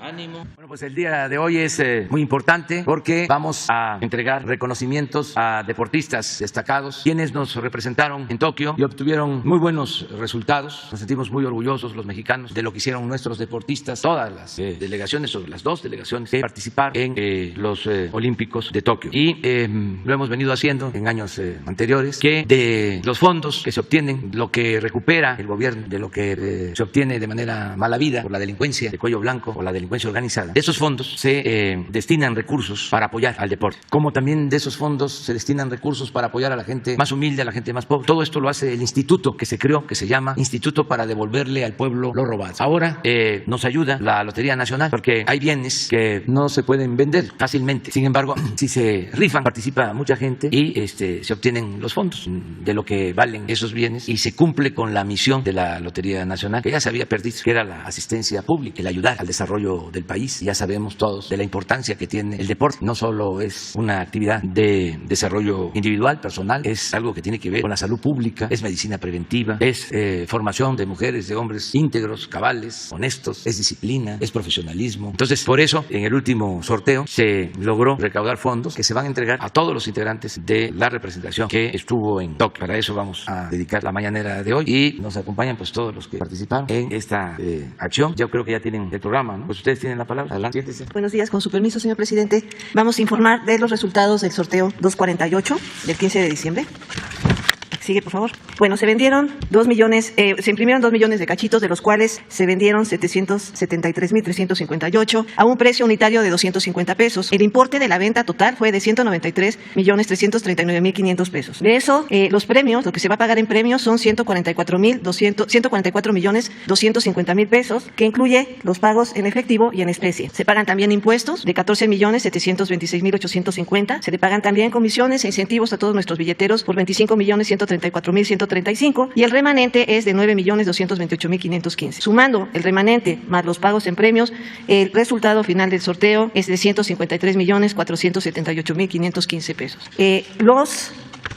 Ánimo. Bueno, pues el día de hoy es muy importante porque vamos a entregar reconocimientos a deportistas destacados, quienes nos representaron en Tokio y obtuvieron muy buenos resultados. Nos sentimos muy orgullosos los mexicanos de lo que hicieron nuestros deportistas, todas las delegaciones o las dos delegaciones que participaron en los Olímpicos de Tokio. Y lo hemos venido haciendo en años anteriores, que de los fondos que se obtienen, lo que recupera el gobierno, de lo que se obtiene de manera mala vida por la delincuencia de cuello blanco o la delincuencia organizada, de esos fondos se destinan recursos para apoyar al deporte, como también de esos fondos se destinan recursos para apoyar a la gente más humilde, a la gente más pobre. Todo esto lo hace el instituto que se creó, que se llama Instituto para devolverle al pueblo lo robado. Ahora nos ayuda la Lotería Nacional porque hay bienes que no se pueden vender fácilmente. Sin embargo, si se rifan, participa mucha gente y se obtienen los fondos de lo que valen esos bienes y se cumple con la misión de la Lotería Nacional, que ya se había perdido, que era la asistencia pública, el ayudar al desarrollo del país. Ya sabemos todos de la importancia que tiene el deporte. No solo es una actividad de desarrollo individual, personal, es algo que tiene que ver con la salud pública, es medicina preventiva, es formación de mujeres, de hombres íntegros, cabales, honestos, es disciplina, es profesionalismo. Entonces, por eso, en el último sorteo se logró recaudar fondos que se van a entregar a todos los integrantes de la representación que estuvo en Tokio. Para eso vamos a dedicar la mañanera de hoy y nos acompañan pues todos los que participaron en esta acción. Yo creo que ya tienen el programa, ¿no? Pues ustedes tienen la palabra. Adelante. Buenos días, con su permiso, señor presidente. Vamos a informar de los resultados del sorteo 248 del 15 de diciembre. Sigue, por favor. Bueno, se imprimieron 2 millones de cachitos, de los cuales se vendieron 773,358 a un precio unitario de 250 pesos. El importe de la venta total fue de 193,339,500 pesos. De eso, los premios, lo que se va a pagar en premios son 144,250,000 pesos, que incluye los pagos en efectivo y en especie. Se pagan también impuestos de 14,726,850. Se le pagan también comisiones e incentivos a todos nuestros billeteros por 25,134,135 y el remanente es de 9,228,515. Sumando el remanente más los pagos en premios, el resultado final del sorteo es de 153,478,515 pesos.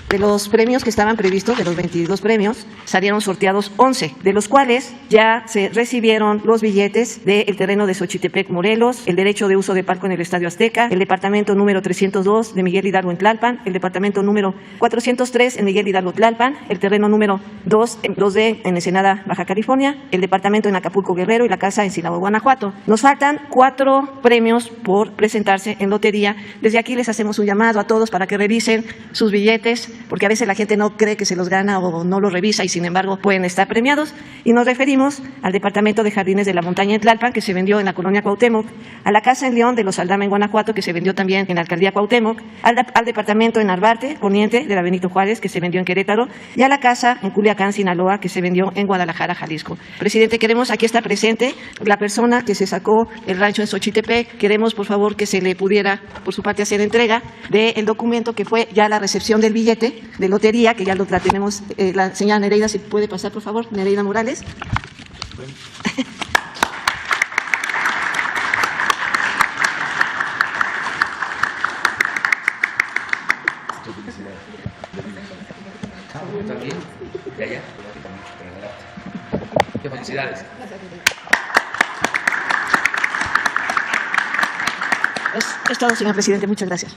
De los premios que estaban previstos, de los 22 premios, salieron sorteados 11, de los cuales ya se recibieron los billetes del terreno de Xochitepec, Morelos, el derecho de uso de palco en el Estadio Azteca, el departamento número 302 de Miguel Hidalgo en Tlalpan, el departamento número 403 en Miguel Hidalgo Tlalpan, el terreno número 2D en Ensenada, Baja California, el departamento en Acapulco, Guerrero y la casa en Silao, Guanajuato. Nos faltan 4 premios por presentarse en lotería. Desde aquí les hacemos un llamado a todos para que revisen sus billetes, porque a veces la gente no cree que se los gana o no los revisa y sin embargo pueden estar premiados. Y nos referimos al Departamento de Jardines de la Montaña en Tlalpan, que se vendió en la colonia Cuauhtémoc, a la Casa en León de los Aldama en Guanajuato, que se vendió también en la alcaldía Cuauhtémoc, al Departamento en Narvarte, Poniente, de la Benito Juárez, que se vendió en Querétaro, y a la Casa en Culiacán, Sinaloa, que se vendió en Guadalajara, Jalisco. Presidente, queremos, aquí está presente la persona que se sacó el rancho en Xochitepec. Queremos, por favor, que se le pudiera, por su parte, hacer entrega del documento que fue ya la recepción del billete de lotería, que ya la tenemos. La señora Nereida, si puede pasar, por favor, Nereida Morales. También, de allá. Qué felicidades. Es todo, señor presidente. Muchas gracias.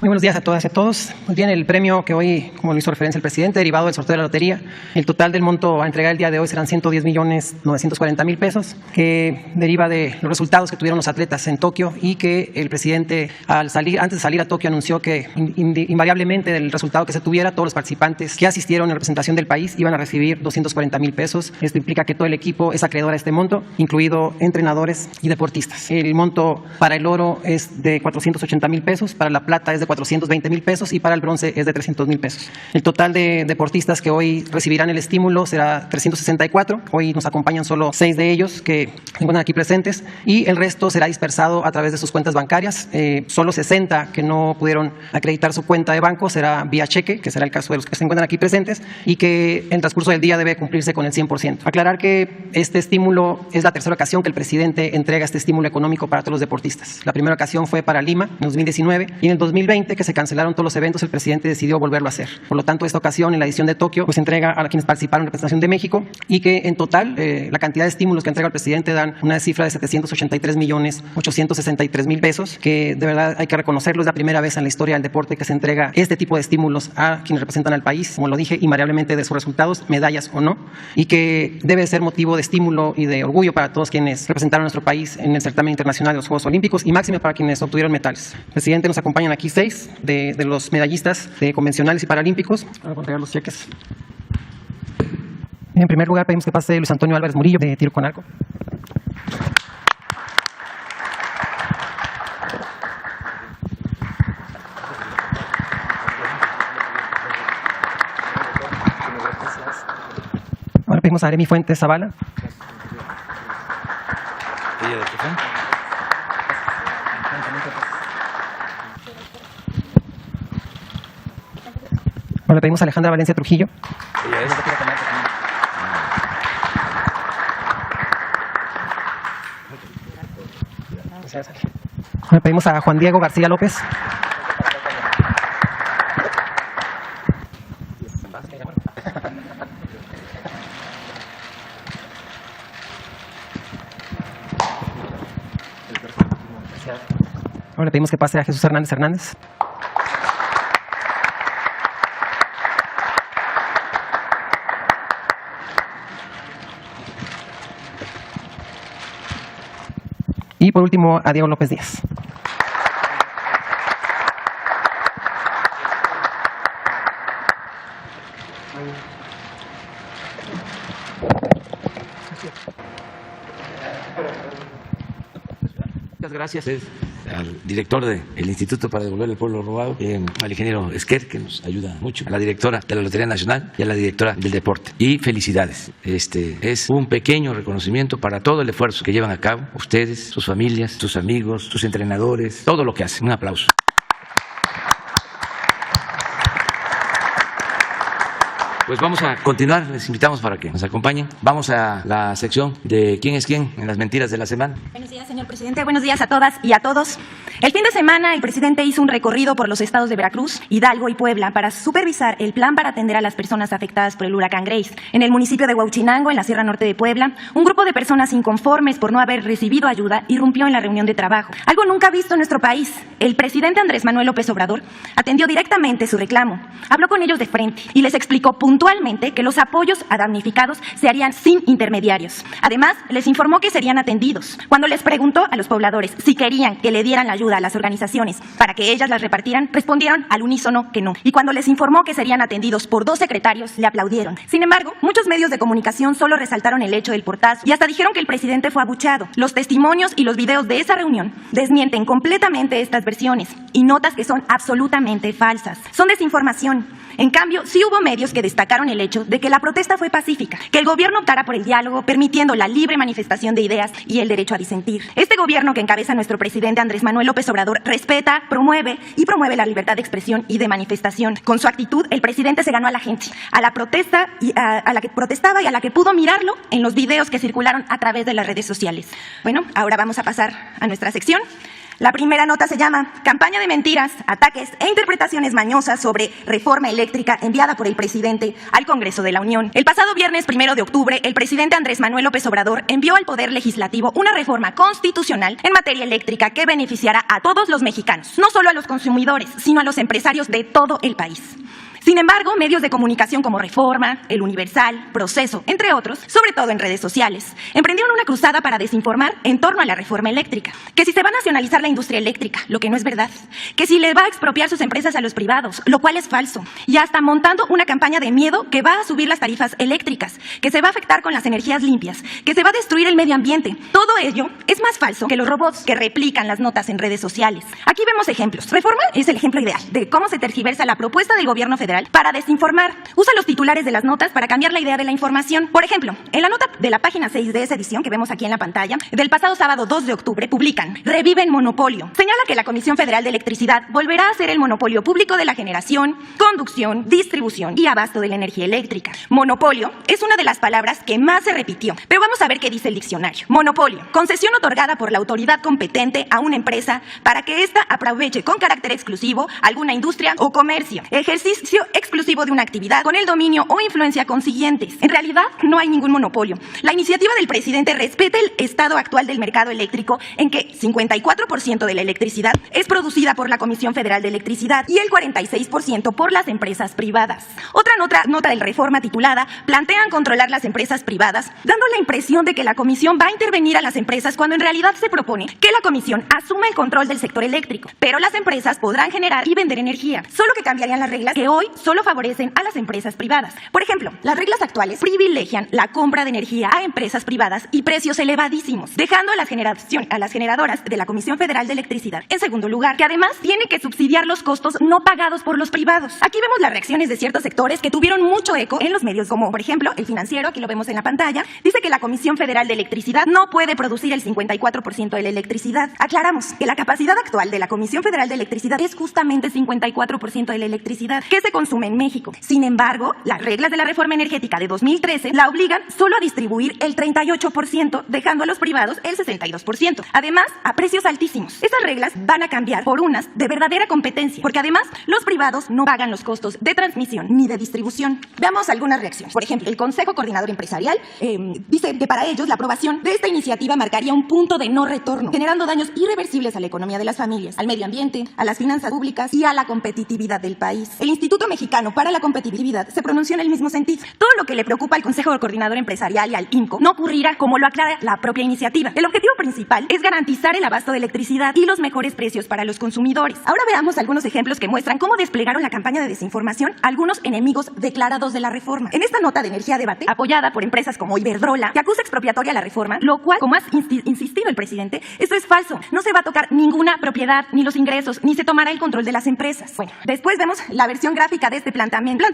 Muy buenos días a todas y a todos. Muy bien, el premio que hoy, como lo hizo referencia el presidente, derivado del sorteo de la lotería, el total del monto a entregar el día de hoy serán 110,940,000 pesos, que deriva de los resultados que tuvieron los atletas en Tokio y que el presidente, antes de salir a Tokio, anunció que invariablemente del resultado que se tuviera, todos los participantes que asistieron en representación del país iban a recibir 240,000 pesos. Esto implica que todo el equipo es acreedor a este monto, incluido entrenadores y deportistas. El monto para el oro es de 480,000 pesos, para la plata es de 420,000 pesos y para el bronce es de 300,000 pesos. El total de deportistas que hoy recibirán el estímulo será 364. Hoy nos acompañan solo 6 de ellos que se encuentran aquí presentes y el resto será dispersado a través de sus cuentas bancarias. Solo 60 que no pudieron acreditar su cuenta de banco será vía cheque, que será el caso de los que se encuentran aquí presentes y que en el transcurso del día debe cumplirse con el 100%. Aclarar que este estímulo es la tercera ocasión que el presidente entrega este estímulo económico para todos los deportistas. La primera ocasión fue para Lima en 2019 y en el 2020 2020, que se cancelaron todos los eventos, el presidente decidió volverlo a hacer. Por lo tanto, esta ocasión, en la edición de Tokio, pues entrega a quienes participaron en representación de México, y que en total la cantidad de estímulos que entrega el presidente dan una cifra de 783.863.000 pesos, que de verdad hay que reconocerlo, es la primera vez en la historia del deporte que se entrega este tipo de estímulos a quienes representan al país, como lo dije, invariablemente de sus resultados, medallas o no, y que debe ser motivo de estímulo y de orgullo para todos quienes representaron a nuestro país en el certamen internacional de los Juegos Olímpicos, y máxime para quienes obtuvieron metales. Presidente, nos acompañan aquí 6 de los medallistas de convencionales y paralímpicos. Vamos a entregar los cheques. En primer lugar, pedimos que pase Luis Antonio Álvarez Murillo, de tiro con arco. Ahora pedimos a Aremi Fuentes Zavala. Ahora pedimos a Alejandra Valencia Trujillo. Ahora pedimos a Juan Diego García López. Ahora le pedimos que pase a Jesús Hernández Hernández. Y por último a Diego López Díaz. Muchas gracias al director del Instituto para Devolver el Pueblo Robado, al ingeniero Esquer, que nos ayuda mucho, a la directora de la Lotería Nacional y a la directora del Deporte. Y felicidades. Es un pequeño reconocimiento para todo el esfuerzo que llevan a cabo ustedes, sus familias, sus amigos, sus entrenadores, todo lo que hacen. Un aplauso. Pues vamos a continuar, les invitamos para que nos acompañen. Vamos a la sección de ¿Quién es quién? En las mentiras de la semana. Buenos días, señor presidente. Buenos días a todas y a todos. El fin de semana, el presidente hizo un recorrido por los estados de Veracruz, Hidalgo y Puebla para supervisar el plan para atender a las personas afectadas por el huracán Grace. En el municipio de Huauchinango, en la Sierra Norte de Puebla, un grupo de personas inconformes por no haber recibido ayuda irrumpió en la reunión de trabajo. Algo nunca visto en nuestro país. El presidente Andrés Manuel López Obrador atendió directamente su reclamo, habló con ellos de frente y les explicó puntualmente que los apoyos a damnificados se harían sin intermediarios. Además, les informó que serían atendidos. Cuando les preguntó a los pobladores si querían que le dieran la ayuda a las organizaciones para que ellas las repartieran, respondieron al unísono que no. Y cuando les informó que serían atendidos por 2 secretarios, le aplaudieron. Sin embargo, muchos medios de comunicación solo resaltaron el hecho del portazo y hasta dijeron que el presidente fue abucheado. Los testimonios y los videos de esa reunión desmienten completamente estas versiones y notas que son absolutamente falsas. Son desinformación. En cambio, sí hubo medios que destacaron el hecho de que la protesta fue pacífica, que el gobierno optara por el diálogo, permitiendo la libre manifestación de ideas y el derecho a disentir. Este gobierno que encabeza nuestro presidente Andrés Manuel López Obrador respeta, promueve la libertad de expresión y de manifestación. Con su actitud, el presidente se ganó a la gente, a la protesta y a la que protestaba y a la que pudo mirarlo en los videos que circularon a través de las redes sociales. Bueno, ahora vamos a pasar a nuestra sección. La primera nota se llama Campaña de mentiras, ataques e interpretaciones mañosas sobre reforma eléctrica enviada por el presidente al Congreso de la Unión. El pasado viernes 1 de octubre, el presidente Andrés Manuel López Obrador envió al Poder Legislativo una reforma constitucional en materia eléctrica que beneficiará a todos los mexicanos, no solo a los consumidores, sino a los empresarios de todo el país. Sin embargo, medios de comunicación como Reforma, El Universal, Proceso, entre otros, sobre todo en redes sociales, emprendieron una cruzada para desinformar en torno a la reforma eléctrica. Que si se va a nacionalizar la industria eléctrica, lo que no es verdad. Que si le va a expropiar sus empresas a los privados, lo cual es falso. Y hasta montando una campaña de miedo que va a subir las tarifas eléctricas, que se va a afectar con las energías limpias, que se va a destruir el medio ambiente. Todo ello es más falso que los robots que replican las notas en redes sociales. Aquí vemos ejemplos. Reforma es el ejemplo ideal de cómo se tergiversa la propuesta del gobierno federal para desinformar. Usa los titulares de las notas para cambiar la idea de la información. Por ejemplo, en la nota de la página 6 de esa edición que vemos vemos aquí en la pantalla, del pasado sábado 2 de octubre, publican: Reviven monopolio. Señala que la Comisión Federal de Electricidad volverá a ser el monopolio público de la generación, conducción, distribución y abasto de la energía eléctrica. Monopolio es una de las palabras que más se repitió, pero vamos a ver qué dice el diccionario. Monopolio: concesión otorgada por la autoridad competente a una empresa para que ésta aproveche con carácter exclusivo alguna industria o comercio. Ejercicio exclusivo de una actividad con el dominio o influencia consiguientes. En realidad, no hay ningún monopolio. La iniciativa del presidente respeta el estado actual del mercado eléctrico, en que 54% de la electricidad es producida por la Comisión Federal de Electricidad y el 46% por las empresas privadas. Otra nota del Reforma titulada: plantean controlar las empresas privadas, dando la impresión de que la Comisión va a intervenir a las empresas, cuando en realidad se propone que la Comisión asuma el control del sector eléctrico, pero las empresas podrán generar y vender energía, solo que cambiarían las reglas que hoy solo favorecen a las empresas privadas. Por ejemplo, las reglas actuales privilegian la compra de energía a empresas privadas y precios elevadísimos, dejando a las generadoras de la Comisión Federal de Electricidad en segundo lugar, que además tiene que subsidiar los costos no pagados por los privados. Aquí vemos las reacciones de ciertos sectores que tuvieron mucho eco en los medios, como por ejemplo El Financiero, aquí lo vemos en la pantalla, dice que la Comisión Federal de Electricidad no puede producir el 54% de la electricidad. Aclaramos que la capacidad actual de la Comisión Federal de Electricidad es justamente 54% de la electricidad que se consume en México. Sin embargo, las reglas de la reforma energética de 2013 la obligan solo a distribuir el 38%, dejando a los privados el 62%. Además, a precios altísimos. Estas reglas van a cambiar por unas de verdadera competencia, porque además los privados no pagan los costos de transmisión ni de distribución. Veamos algunas reacciones. Por ejemplo, el Consejo Coordinador Empresarial dice que para ellos la aprobación de esta iniciativa marcaría un punto de no retorno, generando daños irreversibles a la economía de las familias, al medio ambiente, a las finanzas públicas y a la competitividad del país. El Instituto Mexicano para la Competitividad se pronunció en el mismo sentido. Todo lo que le preocupa al Consejo Coordinador Empresarial y al IMCO no ocurrirá, como lo aclara la propia iniciativa. El objetivo principal es garantizar el abasto de electricidad y los mejores precios para los consumidores. Ahora veamos algunos ejemplos que muestran cómo desplegaron la campaña de desinformación algunos enemigos declarados de la reforma. En esta nota de Energía Debate, apoyada por empresas como Iberdrola, que acusa expropiatoria la reforma, lo cual, como ha insistido el presidente, esto es falso. No se va a tocar ninguna propiedad, ni los ingresos, ni se tomará el control de las empresas. Bueno, después vemos la versión gráfica de este planteamiento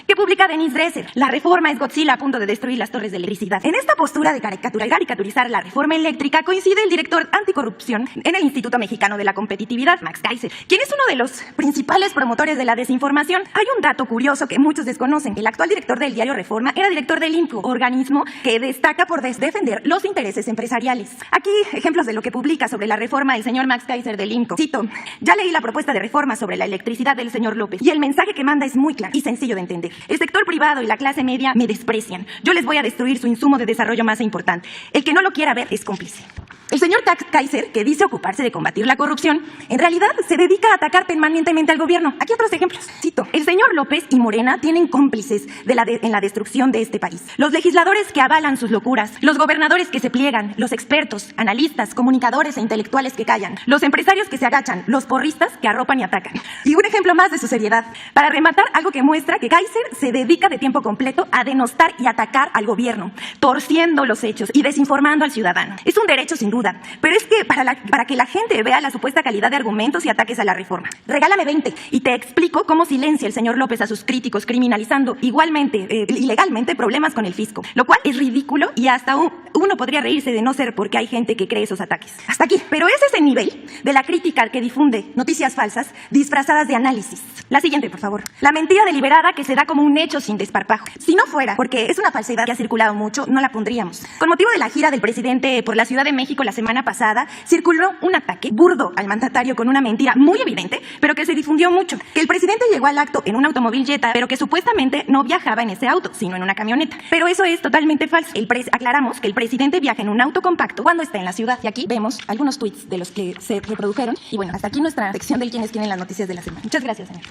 que publica Denise Dresser. La reforma es Godzilla a punto de destruir las torres de electricidad. En esta postura de caricaturizar la reforma eléctrica coincide el director anticorrupción en el Instituto Mexicano de la Competitividad, Max Kaiser, quien es uno de los principales promotores de la desinformación. Hay un dato curioso que muchos desconocen. El actual director del diario Reforma era director del IMCO, organismo que destaca por defender los intereses empresariales. Aquí ejemplos de lo que publica sobre la reforma el señor Max Kaiser del IMCO. Cito: ya leí la propuesta de reforma sobre la electricidad del señor López y el mensaje que manda es muy claro y sencillo de entender. El sector privado y la clase media me desprecian. Yo les voy a destruir su insumo de desarrollo más importante. El que no lo quiera ver es cómplice. El señor Kaiser, que dice ocuparse de combatir la corrupción, en realidad se dedica a atacar permanentemente al gobierno. Aquí otros ejemplos. Cito: el señor López y Morena tienen cómplices en la destrucción de este país. Los legisladores que avalan sus locuras, los gobernadores que se pliegan, los expertos, analistas, comunicadores e intelectuales que callan, los empresarios que se agachan, los porristas que arropan y atacan. Y un ejemplo más de su seriedad. Para rematar, algo que muestra que Kaiser se dedica de tiempo completo a denostar y atacar al gobierno, torciendo los hechos y desinformando al ciudadano. Es un derecho sin duda, pero es que para que la gente vea la supuesta calidad de argumentos y ataques a la reforma. Regálame 20 y te explico cómo silencia el señor López a sus críticos, criminalizando igualmente, ilegalmente, problemas con el fisco, lo cual es ridículo y hasta uno podría reírse de no ser porque hay gente que cree esos ataques. Hasta aquí. Pero ese es el nivel de la crítica que difunde noticias falsas disfrazadas de análisis. La siguiente, por favor. La mentira deliberada que se da como un hecho sin desparpajo. Si no fuera porque es una falsedad que ha circulado mucho, no la pondríamos. Con motivo de la gira del presidente por la Ciudad de México la semana pasada, circuló un ataque burdo al mandatario con una mentira muy evidente, pero que se difundió mucho. Que el presidente llegó al acto en un automóvil Jetta, pero que supuestamente no viajaba en ese auto, sino en una camioneta. Pero eso es totalmente falso. Aclaramos que el presidente viaja en un auto compacto cuando está en la ciudad. Y aquí vemos algunos tweets de los que se reprodujeron. Y bueno, hasta aquí nuestra sección del quiénes tienen las noticias de la semana. Muchas gracias, señor.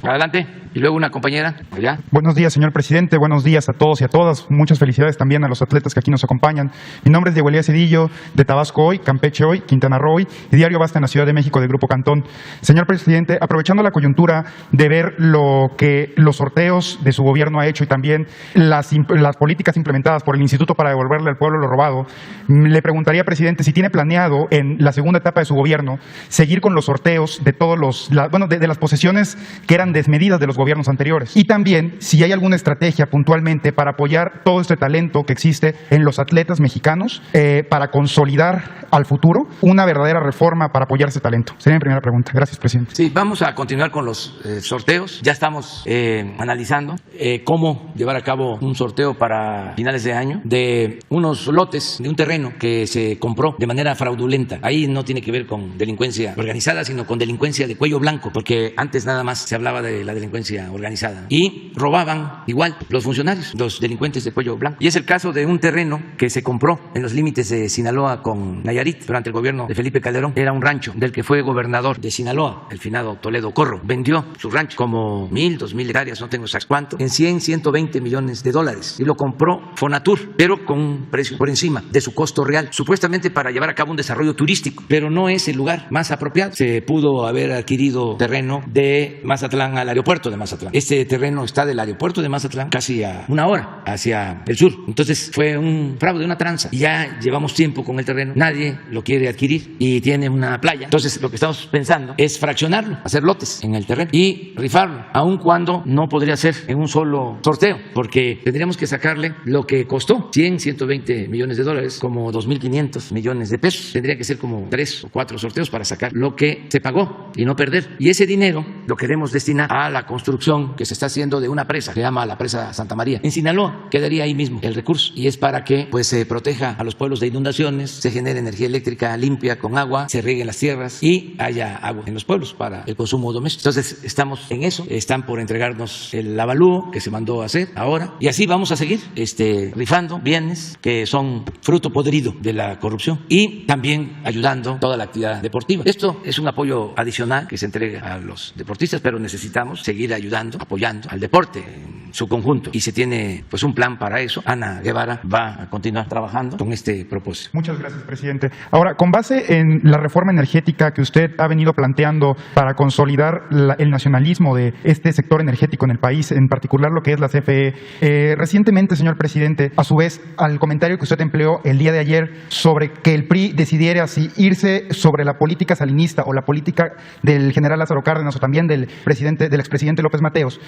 Adelante. Y luego una compañera allá. Buenos días, señor presidente. Buenos días a todos y a todas. Muchas felicidades también a los atletas que aquí nos acompañan. Mi nombre es Diego Elías Cedillo, de Tabasco Hoy, Campeche Hoy, Quintana Roo Hoy y Diario Basta en la Ciudad de México del Grupo Cantón. Señor presidente, aprovechando la coyuntura de ver lo que los sorteos de su gobierno ha hecho y también las políticas implementadas por el Instituto para devolverle al pueblo lo robado, le preguntaría, presidente, si tiene planeado en la segunda etapa de su gobierno seguir con los sorteos de todos de las posesiones que eran desmedidas de los gobiernos anteriores. Y también si hay alguna estrategia puntualmente para apoyar todo este talento que existe en los atletas mexicanos para consolidar al futuro una verdadera reforma para apoyar ese talento. Sería mi primera pregunta. Gracias, presidente. Sí, vamos a continuar con los sorteos. Ya estamos analizando cómo llevar a cabo un sorteo para finales de año de unos lotes de un terreno que se compró de manera fraudulenta. Ahí no tiene que ver con delincuencia organizada, sino con delincuencia de cuello blanco, porque antes nada más se hablaba de la delincuencia organizada. Y robaban igual los funcionarios, los delincuentes de cuello blanco. Y es el caso de un terreno que se compró en los límites de Sinaloa con Nayarit durante el gobierno de Felipe Calderón. Era un rancho del que fue gobernador de Sinaloa, el finado Toledo Corro. Vendió su rancho como 1,000, 2,000 hectáreas, no tengo exacto cuánto, en 100, 120 millones de dólares. Y lo compró Fonatur, pero con un precio por encima de su costo real, supuestamente para llevar a cabo un desarrollo turístico, pero no es el lugar más apropiado. Se pudo haber adquirido terreno de Mazatlán al aeropuerto de Mazatlán. Este terreno está del aeropuerto de Mazatlán casi a 1 hora hacia el sur. Entonces fue un fraude, una tranza. Y ya llevamos tiempo con el terreno, nadie lo quiere adquirir y tiene una playa. Entonces lo que estamos pensando es fraccionarlo, hacer lotes en el terreno y rifarlo, aun cuando no podría ser en un solo sorteo, porque tendríamos que sacarle lo que costó, 100, 120 millones de dólares, como 2,500 millones de pesos. Tendría que ser como 3 o 4 sorteos para sacar lo que se pagó y no perder. Y ese dinero lo queremos destinar a la construcción que se está haciendo de una presa, se llama la presa Santa María. En Sinaloa quedaría ahí mismo el recurso y es para que pues se proteja a los pueblos de inundaciones, se genere energía eléctrica limpia con agua, se rieguen las tierras y haya agua en los pueblos para el consumo doméstico. Entonces estamos en eso, están por entregarnos el avalúo que se mandó a hacer ahora y así vamos a seguir rifando bienes que son fruto podrido de la corrupción y también ayudando toda la actividad deportiva. Esto es un apoyo adicional que se entrega a los deportistas, pero necesitamos seguir ayudando, apoyando al deporte en su conjunto y se tiene pues un plan para eso. Ana Guevara va a continuar trabajando con este propósito. Muchas gracias, presidente. Ahora, con base en la reforma energética que usted ha venido planteando para consolidar el nacionalismo de este sector energético en el país, en particular lo que es la CFE, recientemente, señor presidente, a su vez, al comentario que usted empleó el día de ayer sobre que el PRI decidiera si irse sobre la política salinista o la política del general Lázaro Cárdenas o también del expresidente López Mateos,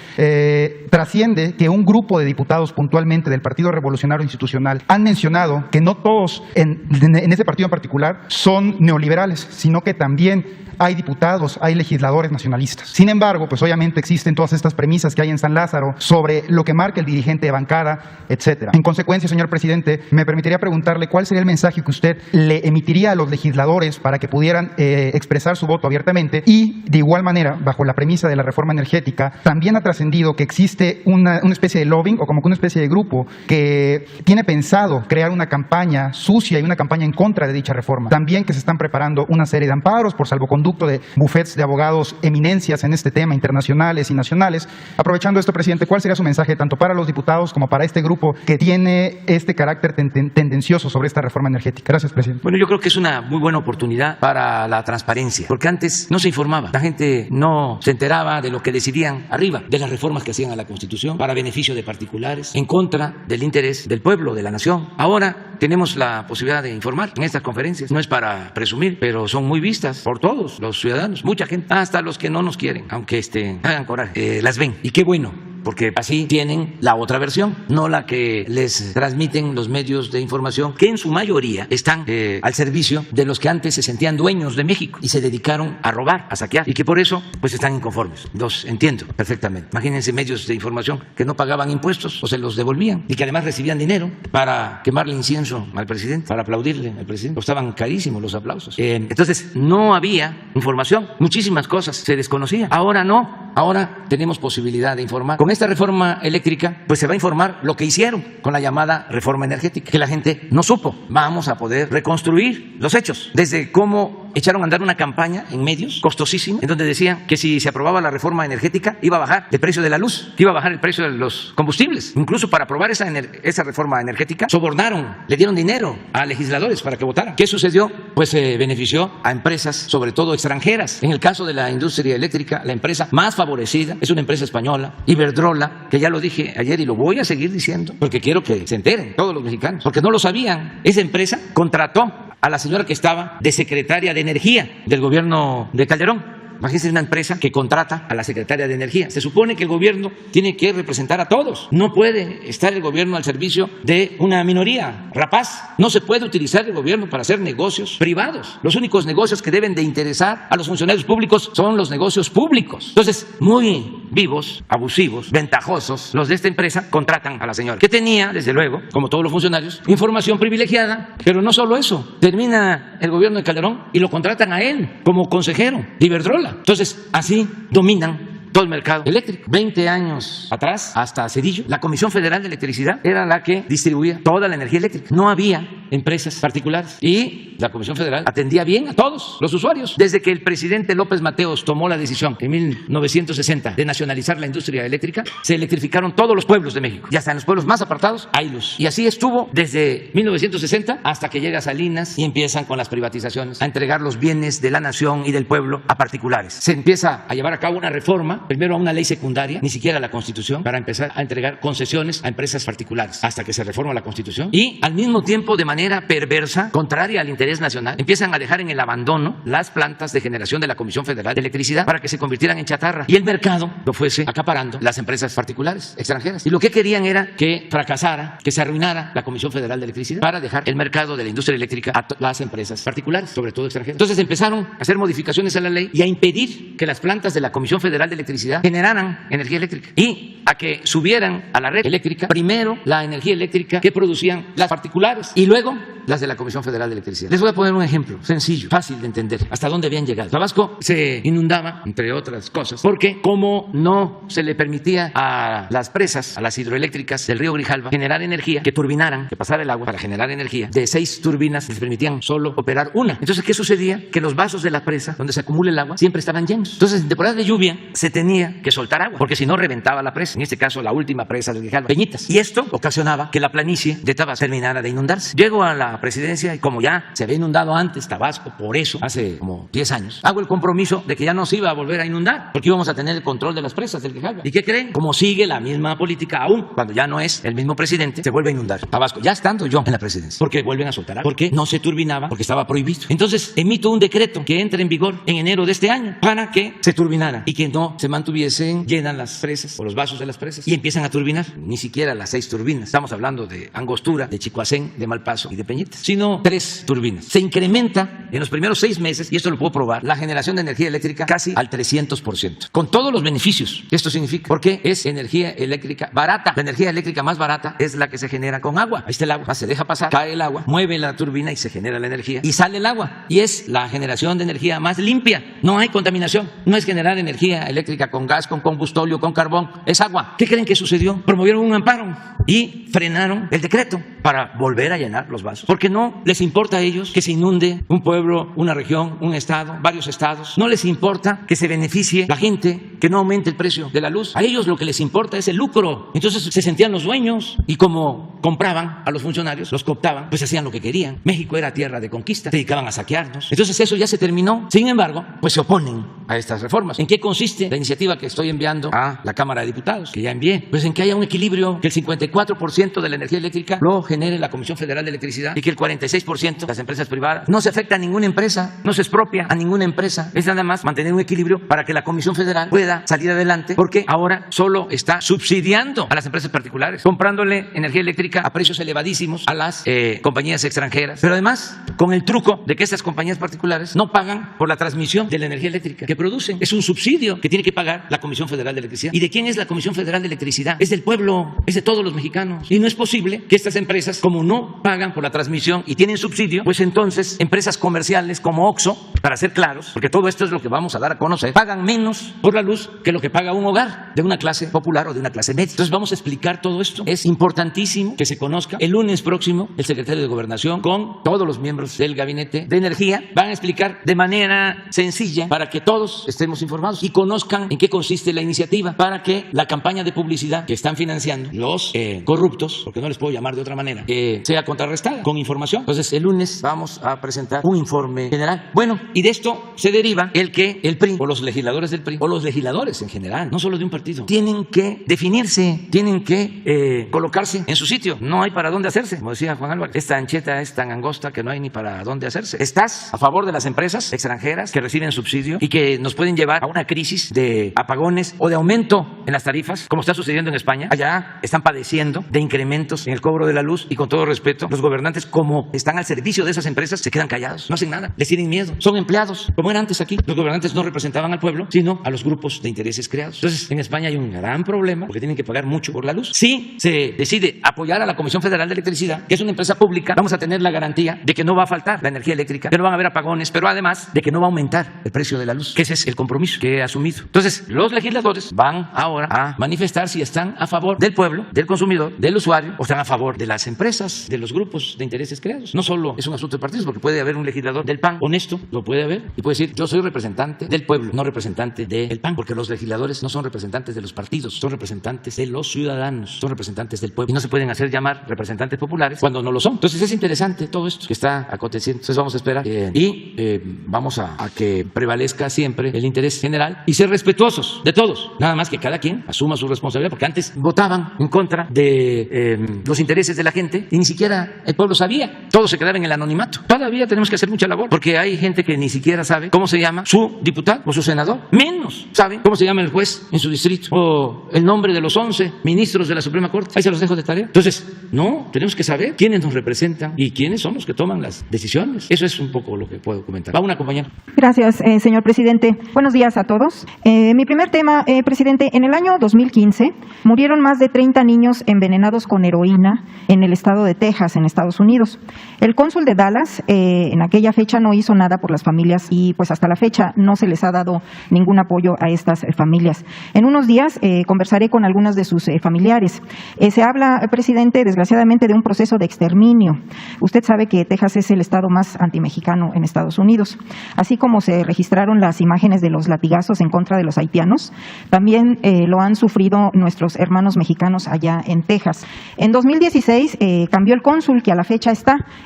trasciende que un grupo de diputados puntualmente del Partido Revolucionario Institucional han mencionado que no todos en ese partido en particular son neoliberales, sino que también hay diputados, hay legisladores nacionalistas. Sin embargo, pues obviamente existen todas estas premisas que hay en San Lázaro sobre lo que marca el dirigente de bancada, etcétera. En consecuencia, señor presidente, me permitiría preguntarle cuál sería el mensaje que usted le emitiría a los legisladores para que pudieran expresar su voto abiertamente y, de igual manera, bajo la premisa de la reforma energética, también ha trascendido que existe una especie de lobbying o como que una especie de grupo que tiene pensado crear una campaña sucia y una campaña en contra de dicha reforma. También que se están preparando una serie de amparos por salvoconducto de bufetes de abogados eminencias en este tema, internacionales y nacionales. Aprovechando esto, presidente, ¿cuál sería su mensaje tanto para los diputados como para este grupo que tiene este carácter tendencioso sobre esta reforma energética? Gracias, presidente. Bueno, yo creo que es una muy buena oportunidad para la transparencia, porque antes no se informaba, la gente no se enteraba de lo que decidían arriba, de las reformas que hacían a la Constitución para beneficio de particulares, en contra del interés del pueblo, de la nación. Ahora tenemos la posibilidad de informar en estas conferencias, no es para presumir, pero son muy vistas por todos los ciudadanos, mucha gente, hasta los que no nos quieren, aunque hagan coraje, las ven. Y qué bueno, porque así tienen la otra versión, no la que les transmiten los medios de información, que en su mayoría están al servicio de los que antes se sentían dueños de México y se dedicaron a robar, a saquear, y que por eso pues están inconformes. Los entiendo perfectamente. Imagínense medios de información que no pagaban impuestos o se los devolvían y que además recibían dinero para quemarle incienso al presidente, para aplaudirle al presidente. Costaban carísimos los aplausos. Entonces no había información, muchísimas cosas se desconocían. Ahora no, ahora tenemos posibilidad de informar. Con esta reforma eléctrica, pues se va a informar lo que hicieron con la llamada reforma energética, que la gente no supo. Vamos a poder reconstruir los hechos, desde cómo echaron a andar una campaña en medios costosísima, en donde decían que si se aprobaba la reforma energética iba a bajar el precio de la luz, que iba a bajar el precio de los combustibles. Incluso para aprobar esa reforma energética, sobornaron, le dieron dinero a legisladores para que votaran. ¿Qué sucedió? Pues se benefició a empresas, sobre todo extranjeras. En el caso de la industria eléctrica, la empresa más favorecida es una empresa española, Iberdrola, que ya lo dije ayer y lo voy a seguir diciendo, porque quiero que se enteren todos los mexicanos, porque no lo sabían. Esa empresa contrató a la señora que estaba de secretaria de Energía del gobierno de Calderón Imagínense una empresa que contrata a la secretaria de Energía. Se supone que el gobierno tiene que representar a todos. No puede estar el gobierno al servicio de una minoría rapaz. No se puede utilizar el gobierno para hacer negocios privados. Los únicos negocios que deben de interesar a los funcionarios públicos son los negocios públicos. Entonces, muy vivos, abusivos, ventajosos, los de esta empresa contratan a la señora, que tenía, desde luego, como todos los funcionarios, información privilegiada. Pero no solo eso, termina el gobierno de Calderón y lo contratan a él como consejero de Iberdrola. Entonces, así dominan todo el mercado eléctrico. 20 años atrás, hasta Cedillo, la Comisión Federal de Electricidad era la que distribuía toda la energía eléctrica. No había empresas particulares y la Comisión Federal atendía bien a todos los usuarios. Desde que el presidente López Mateos tomó la decisión en 1960 de nacionalizar la industria eléctrica, se electrificaron todos los pueblos de México. Y hasta en los pueblos más apartados hay luz. Y así estuvo desde 1960 hasta que llega Salinas y empiezan con las privatizaciones, a entregar los bienes de la nación y del pueblo a particulares. Se empieza a llevar a cabo una reforma, primero a una ley secundaria, ni siquiera a la Constitución, para empezar a entregar concesiones a empresas particulares, hasta que se reforma la Constitución. Y al mismo tiempo, de manera perversa, contraria al interés nacional, empiezan a dejar en el abandono las plantas de generación de la Comisión Federal de Electricidad para que se convirtieran en chatarra y el mercado lo fuese acaparando las empresas particulares extranjeras. Y lo que querían era que fracasara, que se arruinara la Comisión Federal de Electricidad para dejar el mercado de la industria eléctrica a las empresas particulares, sobre todo extranjeras. Entonces empezaron a hacer modificaciones a la ley y a impedir que las plantas de la Comisión Federal de Electricidad generaran energía eléctrica y a que subieran a la red eléctrica primero la energía eléctrica que producían las particulares y luego las de la Comisión Federal de Electricidad. Les voy a poner un ejemplo sencillo, fácil de entender, hasta dónde habían llegado. Tabasco se inundaba, entre otras cosas, porque como no se le permitía a las presas, a las hidroeléctricas del río Grijalva, generar energía, que turbinaran, que pasara el agua para generar energía, de 6 turbinas les permitían solo operar una. Entonces, ¿qué sucedía? Que los vasos de la presa, donde se acumula el agua, siempre estaban llenos. Entonces, en temporada de lluvia, se tenía que soltar agua, porque si no reventaba la presa, en este caso la última presa del Grijalva, Peñitas. Y esto ocasionaba que la planicie de Tabasco terminara de inundarse. Llego a la presidencia y como ya se había inundado antes Tabasco, por eso, hace como 10 años, hago el compromiso de que ya no se iba a volver a inundar, porque íbamos a tener el control de las presas del Grijalva. ¿Y qué creen? Como sigue la misma política aún, cuando ya no es el mismo presidente, se vuelve a inundar Tabasco, ya estando yo en la presidencia, porque vuelven a soltar agua, porque no se turbinaba, porque estaba prohibido. Entonces, emito un decreto que entra en vigor en enero de este año para que se turbinara y que no se mantuviesen llenas las presas o los vasos de las presas y empiezan a turbinar. Ni siquiera las 6 turbinas, estamos hablando de Angostura, de Chicoacén, de Malpaso y de Peñitas, sino 3 turbinas. Se incrementa en los primeros 6 meses, y esto lo puedo probar, la generación de energía eléctrica casi al 300%, con todos los beneficios que esto significa, porque es energía eléctrica barata. La energía eléctrica más barata es la que se genera con agua. Ahí está el agua, se deja pasar, cae el agua, mueve la turbina y se genera la energía y sale el agua, y es la generación de energía más limpia. No hay contaminación, no es generar energía eléctrica con gas, con combustóleo, con carbón, es agua. ¿Qué creen que sucedió? Promovieron un amparo y frenaron el decreto para volver a llenar los vasos, porque no les importa a ellos que se inunde un pueblo, una región, un estado, varios estados. No les importa que se beneficie la gente, que no aumente el precio de la luz. A ellos lo que les importa es el lucro. Entonces se sentían los dueños y como compraban a los funcionarios, los cooptaban, pues hacían lo que querían. México era tierra de conquista, se dedicaban a saquearnos. Entonces eso ya se terminó. Sin embargo, pues se oponen a estas reformas. ¿En qué consiste la iniciativa que estoy enviando a la Cámara de Diputados, que ya envié? Pues en que haya un equilibrio, que el 54% de la energía eléctrica lo genere la Comisión Federal de Electricidad y que el 46% de las empresas privadas. No se afecta a ninguna empresa, no se expropia a ninguna empresa. Es nada más mantener un equilibrio para que la Comisión Federal pueda salir adelante, porque ahora solo está subsidiando a las empresas particulares, comprándole energía eléctrica a precios elevadísimos a las compañías extranjeras. Pero además, con el truco de que estas compañías particulares no pagan por la transmisión de la energía eléctrica que producen. Es un subsidio que tiene que pagar la Comisión Federal de Electricidad. ¿Y de quién es la Comisión Federal de Electricidad? Es del pueblo, es de todos los mexicanos. Y no es posible que estas empresas, como no pagan por la transmisión y tienen subsidio, pues entonces empresas comerciales como Oxxo, para ser claros, porque todo esto es lo que vamos a dar a conocer, pagan menos por la luz que lo que paga un hogar de una clase popular o de una clase media. Entonces vamos a explicar todo esto. Es importantísimo que se conozca. El lunes próximo, el secretario de Gobernación con todos los miembros del Gabinete de Energía van a explicar de manera sencilla para que todos estemos informados y conozcan en qué consiste la iniciativa, para que la campaña de publicidad que están financiando los corruptos, porque no les puedo llamar de otra manera, sea contrarrestada con con información. Entonces, el lunes vamos a presentar un informe general. Bueno, y de esto se deriva el que el PRI, o los legisladores del PRI, o los legisladores en general, no solo de un partido, tienen que definirse, tienen que colocarse en su sitio. No hay para dónde hacerse. Como decía Juan Álvarez, esta ancheta es tan angosta que no hay ni para dónde hacerse. ¿Estás a favor de las empresas extranjeras que reciben subsidio y que nos pueden llevar a una crisis de apagones o de aumento en las tarifas, como está sucediendo en España? Allá están padeciendo de incrementos en el cobro de la luz y, con todo respeto, los gobernantes, como están al servicio de esas empresas, se quedan callados, no hacen nada, les tienen miedo, son empleados, como era antes aquí. Los gobernantes no representaban al pueblo, sino a los grupos de intereses creados. Entonces, en España hay un gran problema porque tienen que pagar mucho por la luz. Si se decide apoyar a la Comisión Federal de Electricidad, que es una empresa pública, vamos a tener la garantía de que no va a faltar la energía eléctrica, que no van a haber apagones, pero además de que no va a aumentar el precio de la luz, que ese es el compromiso que he asumido. Entonces, los legisladores van ahora a manifestar si están a favor del pueblo, del consumidor, del usuario, o están a favor de las empresas, de los grupos de intereses creados. No solo es un asunto de partidos, porque puede haber un legislador del PAN honesto, lo puede haber, y puede decir: yo soy representante del pueblo, no representante del PAN, porque los legisladores no son representantes de los partidos, son representantes de los ciudadanos, son representantes del pueblo, y no se pueden hacer llamar representantes populares cuando no lo son. Entonces, es interesante todo esto que está aconteciendo. Entonces, vamos a esperar y vamos a que prevalezca siempre el interés general y ser respetuosos de todos, nada más que cada quien asuma su responsabilidad, porque antes votaban en contra de los intereses de la gente y ni siquiera el pueblo sabía, todo se quedaba en el anonimato. Todavía tenemos que hacer mucha labor, porque hay gente que ni siquiera sabe cómo se llama su diputado o su senador, menos saben cómo se llama el juez en su distrito o el nombre de los 11 ministros de la Suprema Corte. Ahí se los dejo de tarea. Entonces, no, tenemos que saber quiénes nos representan y quiénes son los que toman las decisiones. Eso es un poco lo que puedo comentar. Va una compañera. Gracias, señor presidente. Buenos días a todos. Mi primer tema, presidente: en el año 2015 murieron más de 30 niños envenenados con heroína en el estado de Texas, en Estados Unidos. El cónsul de Dallas en aquella fecha no hizo nada por las familias y pues hasta la fecha no se les ha dado ningún apoyo a estas familias. En unos días conversaré con algunas de sus familiares. Se habla, presidente, desgraciadamente, de un proceso de exterminio. Usted sabe que Texas es el estado más antimexicano en Estados Unidos. Así como se registraron las imágenes de los latigazos en contra de los haitianos, también lo han sufrido nuestros hermanos mexicanos allá en Texas. En 2016 cambió el cónsul, que a la fecha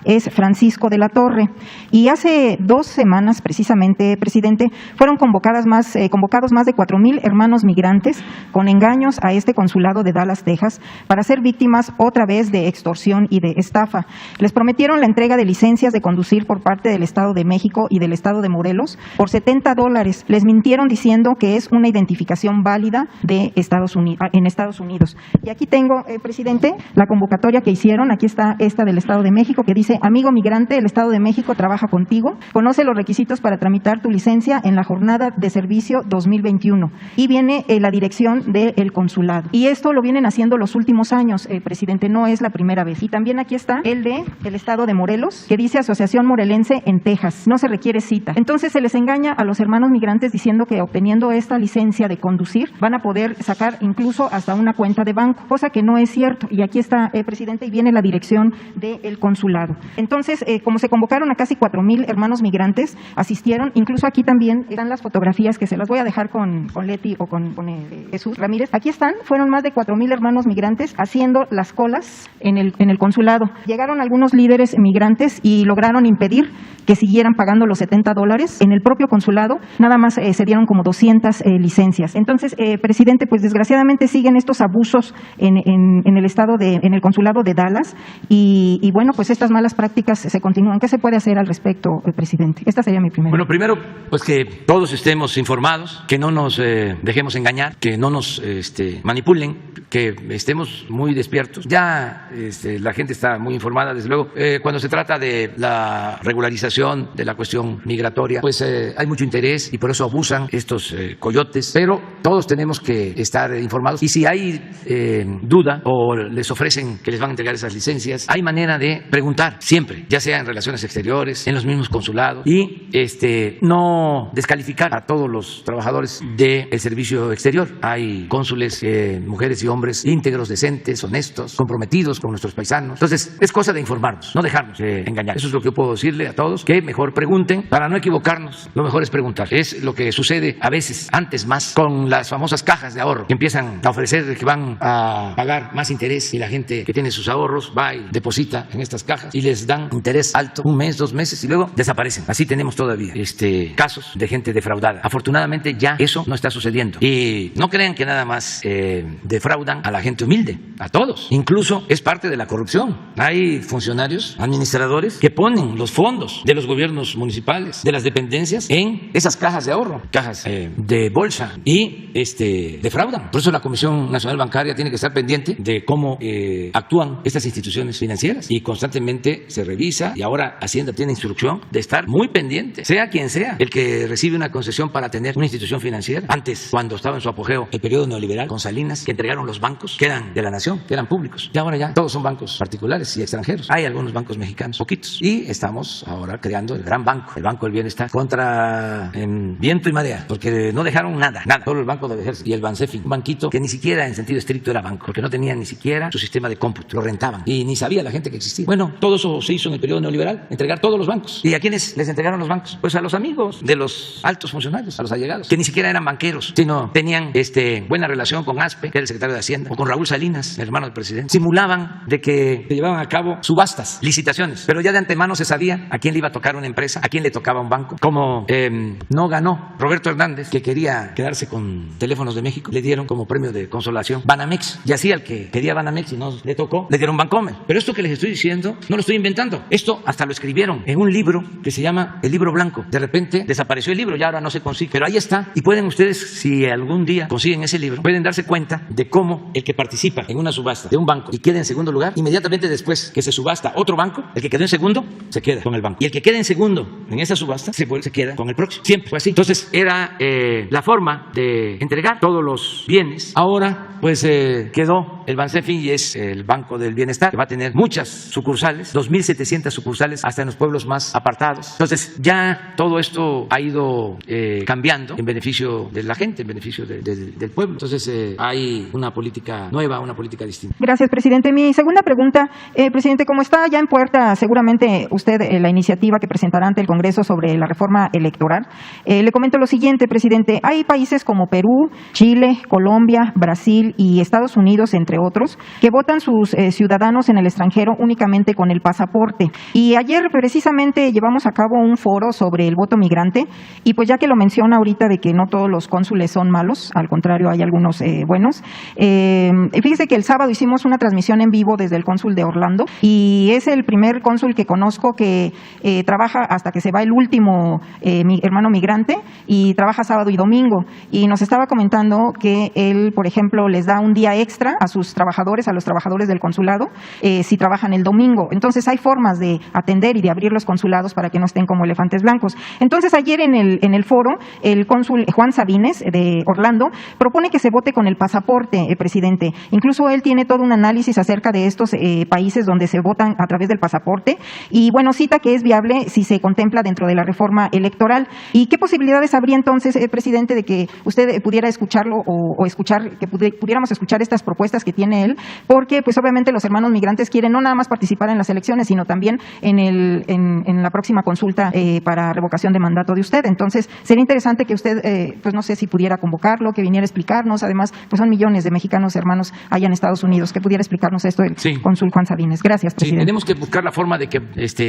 es Francisco de la Torre, y hace 2 semanas precisamente, presidente, fueron convocados más de 4,000 hermanos migrantes con engaños a este consulado de Dallas, Texas, para ser víctimas otra vez de extorsión y de estafa. Les prometieron la entrega de licencias de conducir por parte del Estado de México y del Estado de Morelos por $70. Les mintieron diciendo que es una identificación válida de en Estados Unidos. Y aquí tengo, presidente, la convocatoria que hicieron. Aquí está esta del Estado de México, que dice: amigo migrante, el Estado de México trabaja contigo, conoce los requisitos para tramitar tu licencia en la jornada de servicio 2021. Y viene la dirección del consulado. Y esto lo vienen haciendo los últimos años, presidente, no es la primera vez. Y también aquí está el Estado de Morelos, que dice: Asociación Morelense en Texas, no se requiere cita. Entonces se les engaña a los hermanos migrantes diciendo que obteniendo esta licencia de conducir van a poder sacar incluso hasta una cuenta de banco, cosa que no es cierto. Y aquí está, presidente, y viene la dirección del consulado. Entonces, como se convocaron a casi 4,000 hermanos migrantes, asistieron. Incluso aquí también están las fotografías, que se las voy a dejar con Leti o con Jesús Ramírez. Aquí están, fueron más de 4,000 hermanos migrantes haciendo las colas en el consulado. Llegaron algunos líderes migrantes y lograron impedir que siguieran pagando los $70. En el propio consulado nada más se dieron como 200 licencias. Entonces, presidente, pues desgraciadamente siguen estos abusos en el consulado de Dallas y bueno, pues estas malas prácticas se continúan. ¿Qué se puede hacer al respecto, presidente? Esta sería mi primera. Bueno, primero, pues que todos estemos informados, que no nos dejemos engañar, que no nos manipulen, que estemos muy despiertos. Ya la gente está muy informada, desde luego. Cuando se trata de la regularización de la cuestión migratoria, pues hay mucho interés y por eso abusan estos coyotes, pero todos tenemos que estar informados. Y si hay duda o les ofrecen que les van a entregar esas licencias, hay manera de preguntar siempre, ya sea en relaciones exteriores, en los mismos consulados, y no descalificar a todos los trabajadores del servicio exterior. Hay cónsules, mujeres y hombres íntegros, decentes, honestos, comprometidos con nuestros paisanos. Entonces, es cosa de informarnos, no dejarnos engañar. Eso es lo que puedo decirle a todos, que mejor pregunten para no equivocarnos. Lo mejor es preguntar. Es lo que sucede a veces, antes más, con las famosas cajas de ahorro, que empiezan a ofrecer que van a pagar más interés y la gente que tiene sus ahorros va y deposita en en estas cajas y les dan interés alto 1 mes, 2 meses y luego desaparecen. Así tenemos todavía casos de gente defraudada. Afortunadamente ya eso no está sucediendo. Y no crean que nada más defraudan a la gente humilde, a todos. Incluso es parte de la corrupción. Hay funcionarios, administradores que ponen los fondos de los gobiernos municipales, de las dependencias, en esas cajas de ahorro, cajas de bolsa, y defraudan. Por eso la Comisión Nacional Bancaria tiene que estar pendiente de cómo actúan estas instituciones financieras y constantemente se revisa, y ahora Hacienda tiene instrucción de estar muy pendiente, sea quien sea el que recibe una concesión para tener una institución financiera. Antes, cuando estaba en su apogeo el periodo neoliberal con Salinas, que entregaron los bancos que eran de la nación, que eran públicos, y ahora ya todos son bancos particulares y extranjeros. Hay algunos bancos mexicanos, poquitos, y estamos ahora creando el gran banco, el Banco del Bienestar, contra viento y marea, porque no dejaron nada, solo el Banco del Ejército y el Bansefi, un banquito que ni siquiera en sentido estricto era banco, porque no tenía ni siquiera su sistema de cómputo, lo rentaban y ni sabía la gente que existía. Bueno, todo eso se hizo en el periodo neoliberal, entregar todos los bancos. ¿Y a quiénes les entregaron los bancos? Pues a los amigos de los altos funcionarios, a los allegados, que ni siquiera eran banqueros, sino tenían buena relación con Aspe, que era el secretario de Hacienda, o con Raúl Salinas, el hermano del presidente. Simulaban de que se llevaban a cabo subastas, licitaciones, pero ya de antemano se sabía a quién le iba a tocar una empresa, a quién le tocaba un banco. Como no ganó Roberto Hernández, que quería quedarse con Teléfonos de México, le dieron como premio de consolación Banamex, y así al que pedía Banamex y no le tocó, le dieron Bancomer. Pero esto que les estoy diciendo no lo estoy inventando, esto hasta lo escribieron en un libro que se llama El Libro Blanco. De repente desapareció el libro, ya ahora no se consigue, pero ahí está, y pueden ustedes, si algún día consiguen ese libro, pueden darse cuenta de cómo el que participa en una subasta de un banco y queda en segundo lugar, inmediatamente después que se subasta otro banco, el que quedó en segundo se queda con el banco, y el que queda en segundo en esa subasta se queda con el próximo. Siempre fue así. Entonces era la forma de entregar todos los bienes. Ahora pues quedó el Bansefi, y es el Banco del Bienestar, que va a tener muchas sucursales, 2.700 sucursales hasta en los pueblos más apartados. Entonces ya todo esto ha ido cambiando en beneficio de la gente, en beneficio del pueblo. Entonces hay una política nueva, una política distinta. Gracias, presidente. Mi segunda pregunta, presidente, como está ya en puerta seguramente usted la iniciativa que presentará ante el Congreso sobre la reforma electoral, le comento lo siguiente, presidente. Hay países como Perú, Chile, Colombia, Brasil y Estados Unidos, entre otros, que votan sus ciudadanos en el extranjero únicamente con el pasaporte. Y ayer precisamente llevamos a cabo un foro sobre el voto migrante, y pues ya que lo menciona ahorita de que no todos los cónsules son malos, al contrario hay algunos buenos, fíjese que el sábado hicimos una transmisión en vivo desde el cónsul de Orlando, y es el primer cónsul que conozco que trabaja hasta que se va el último hermano migrante, y trabaja sábado y domingo, y nos estaba comentando que él, por ejemplo, les da un día extra a sus trabajadores, a los trabajadores del consulado, si trabajan el domingo. Entonces hay formas de atender y de abrir los consulados para que no estén como elefantes blancos. Entonces ayer en el foro, el cónsul Juan Sabines de Orlando propone que se vote con el pasaporte, presidente. Incluso él tiene todo un análisis acerca de estos países donde se votan a través del pasaporte, y bueno, cita que es viable si se contempla dentro de la reforma electoral. ¿Y qué posibilidades habría entonces, presidente, de que usted pudiera escucharlo o escuchar, que pudiéramos escuchar estas propuestas que tiene él? Porque pues obviamente los hermanos migrantes quieren no nada más participar en las elecciones, sino también en la próxima consulta para revocación de mandato de usted. Entonces sería interesante que usted, pues no sé si pudiera convocarlo, que viniera a explicarnos. Además, pues son millones de mexicanos hermanos allá en Estados Unidos, que pudiera explicarnos esto el cónsul Juan Sabines. Gracias, presidente. Sí, tenemos que buscar la forma de que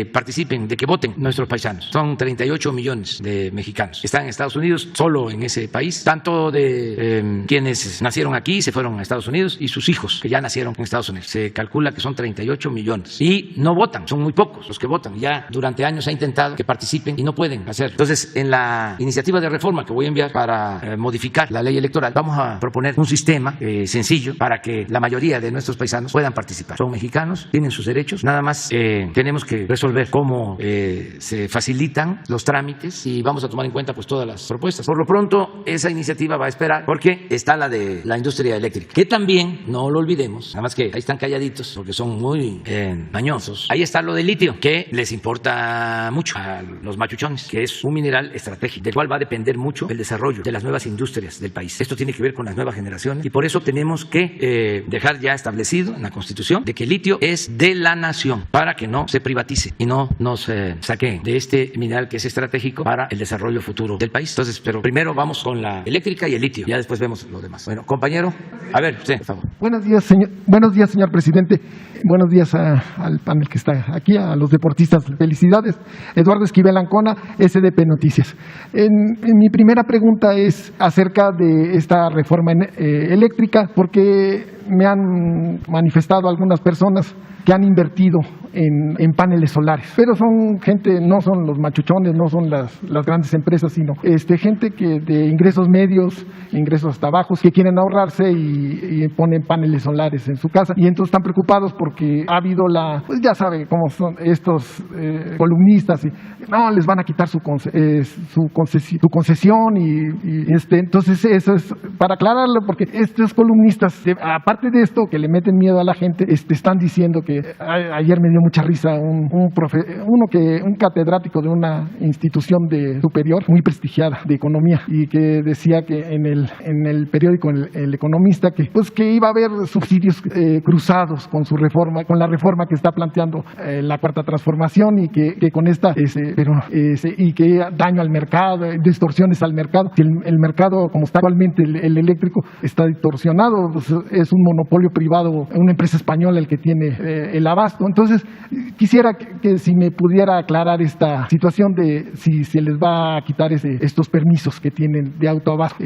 participen, de que voten nuestros paisanos. Son 38 millones de mexicanos que están en Estados Unidos, solo en ese país, tanto de quienes nacieron aquí y se fueron a Estados Unidos, y sus hijos que ya nacieron en Estados Unidos. Se calcula que son 38 millones y no votan, son muy pocos los que votan. Ya durante años se ha intentado que participen y no pueden hacerlo. Entonces, en la iniciativa de reforma que voy a enviar para modificar la ley electoral, vamos a proponer un sistema sencillo para que la mayoría de nuestros paisanos puedan participar. Son mexicanos, tienen sus derechos, nada más tenemos que resolver cómo se facilitan los trámites, y vamos a tomar en cuenta pues todas las propuestas. Por lo pronto, esa iniciativa va a esperar, porque está la de la industria eléctrica, que también, no lo olvidemos, nada más que ahí están calladitos porque son muy mañosos. Ahí está lo del litio, que les importa mucho a los machuchones, que es un mineral estratégico, del cual va a depender mucho el desarrollo de las nuevas industrias del país. Esto tiene que ver con las nuevas generaciones, y por eso tenemos que dejar ya establecido en la Constitución de que el litio es de la nación, para que no se privatice y no nos saqueen de este mineral que es estratégico para el desarrollo futuro del país. Entonces, pero primero vamos con la eléctrica y el litio, ya después vemos lo demás. Bueno, compañero, a ver, usted, por favor. Buenos días, señor presidente. Buenos días a al panel que está aquí, a los deportistas. Felicidades. Eduardo Esquivel Ancona, SDP Noticias. Mi primera pregunta es acerca de esta reforma eléctrica, porque me han manifestado algunas personas que han invertido en paneles solares, pero son gente, no son los machuchones, no son las grandes empresas, sino gente que de ingresos medios, ingresos hasta bajos, que quieren ahorrarse y ponen paneles solares en su casa, y entonces están preocupados porque ha habido pues ya sabe cómo son estos columnistas, y no, les van a quitar su concesión entonces eso es para aclararlo, porque estos columnistas, aparte de esto que le meten miedo a la gente, están diciendo que ayer me dio mucha risa un catedrático de una institución superior muy prestigiada de economía, y que decía que en el periódico El Economista que iba a haber subsidios cruzados con su reforma, con la reforma que está planteando la Cuarta Transformación, y que con esta y que daño al mercado, distorsiones al mercado. Si el mercado como está actualmente el eléctrico está distorsionado, pues es un monopolio privado, una empresa española el que tiene el abasto. Entonces quisiera que si me pudiera aclarar esta situación de si se les va a quitar estos permisos que tienen de autoabasto.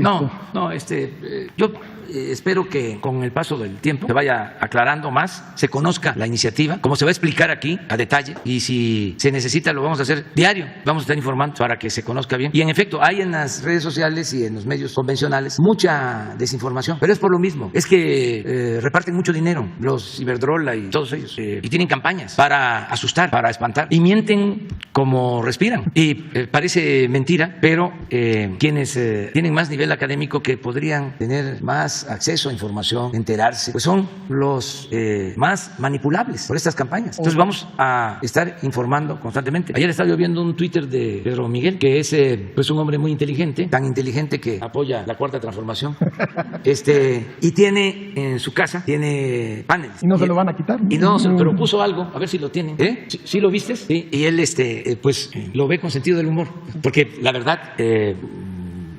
Yo espero que con el paso del tiempo se vaya aclarando más, se conozca la iniciativa, como se va a explicar aquí a detalle, y si se necesita lo vamos a hacer diario, vamos a estar informando para que se conozca bien. Y en efecto, hay en las redes sociales y en los medios convencionales mucha desinformación, pero es por lo mismo, es que reparten mucho dinero, los Iberdrola y todos ellos, y tienen campañas para asustar, para espantar, y mienten como respiran. Y parece mentira, pero quienes tienen más nivel académico, que podrían tener más acceso a información, enterarse, pues son los más manipulables por estas campañas. Entonces vamos a estar informando constantemente. Ayer estaba yo viendo un Twitter de Pedro Miguel, que es pues un hombre muy inteligente, tan inteligente que apoya la Cuarta Transformación, y tiene en su casa, tiene paneles. ¿Y no se lo van a quitar? Y no, pero puso algo, a ver si lo tienen. ¿Sí lo viste? Sí. Y él pues lo ve con sentido del humor, porque la verdad